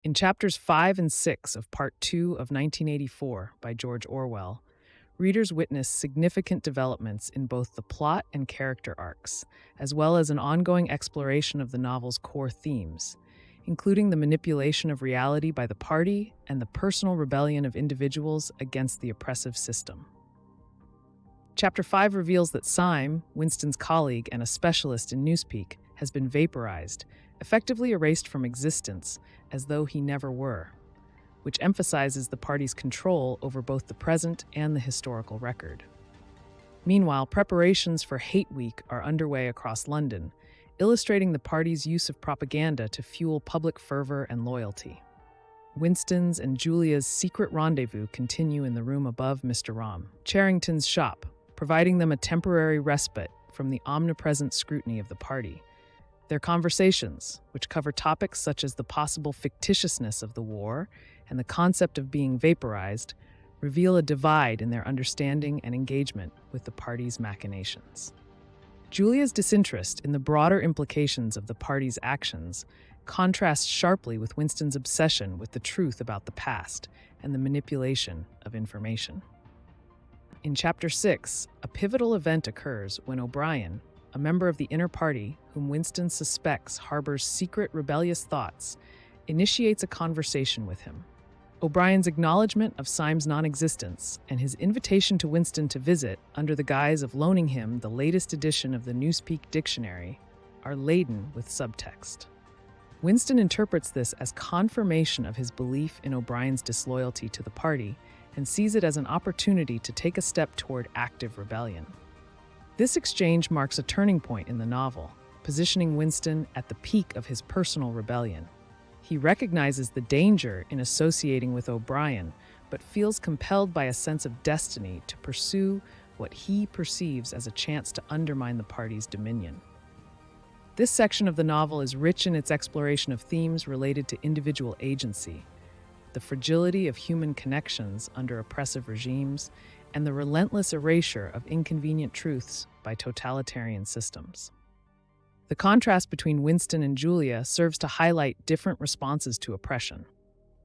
In chapters 5 and 6 of Part 2 of 1984 by George Orwell, readers witness significant developments in both the plot and character arcs, as well as an ongoing exploration of the novel's core themes, including the manipulation of reality by the party and the personal rebellion of individuals against the oppressive system. Chapter 5 reveals that Syme, Winston's colleague and a specialist in newspeak, has been vaporized, effectively erased from existence as though he never were, which emphasizes the party's control over both the present and the historical record. Meanwhile, preparations for Hate Week are underway across London, illustrating the party's use of propaganda to fuel public fervor and loyalty. Winston's and Julia's secret rendezvous continue in the room above Mr. Charrington's shop, providing them a temporary respite from the omnipresent scrutiny of the party. Their conversations, which cover topics such as the possible fictitiousness of the war and the concept of being vaporized, reveal a divide in their understanding and engagement with the party's machinations. Julia's disinterest in the broader implications of the party's actions contrasts sharply with Winston's obsession with the truth about the past and the manipulation of information. In Chapter 6, a pivotal event occurs when O'Brien, a member of the inner party whom Winston suspects harbors secret rebellious thoughts, initiates a conversation with him. O'Brien's acknowledgement of Syme's non-existence and his invitation to Winston to visit under the guise of loaning him the latest edition of the Newspeak Dictionary are laden with subtext. Winston interprets this as confirmation of his belief in O'Brien's disloyalty to the party and sees it as an opportunity to take a step toward active rebellion. This exchange marks a turning point in the novel, positioning Winston at the peak of his personal rebellion. He recognizes the danger in associating with O'Brien, but feels compelled by a sense of destiny to pursue what he perceives as a chance to undermine the party's dominion. This section of the novel is rich in its exploration of themes related to individual agency, the fragility of human connections under oppressive regimes, and the relentless erasure of inconvenient truths by totalitarian systems. The contrast between Winston and Julia serves to highlight different responses to oppression.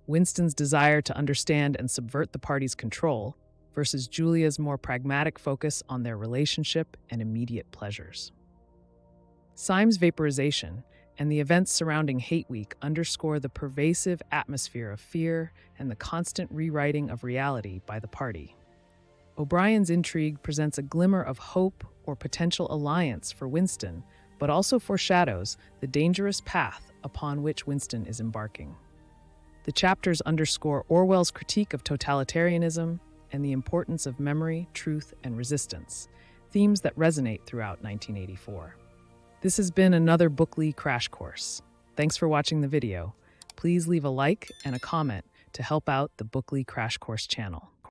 Winston's desire to understand and subvert the party's control versus Julia's more pragmatic focus on their relationship and immediate pleasures. Syme's vaporization and the events surrounding Hate Week underscore the pervasive atmosphere of fear and the constant rewriting of reality by the party. O'Brien's intrigue presents a glimmer of hope or potential alliance for Winston, but also foreshadows the dangerous path upon which Winston is embarking. The chapters underscore Orwell's critique of totalitarianism and the importance of memory, truth, and resistance, themes that resonate throughout 1984. This has been another Bookly Crash Course. Thanks for watching the video. Please leave a like and a comment to help out the Bookly Crash Course channel.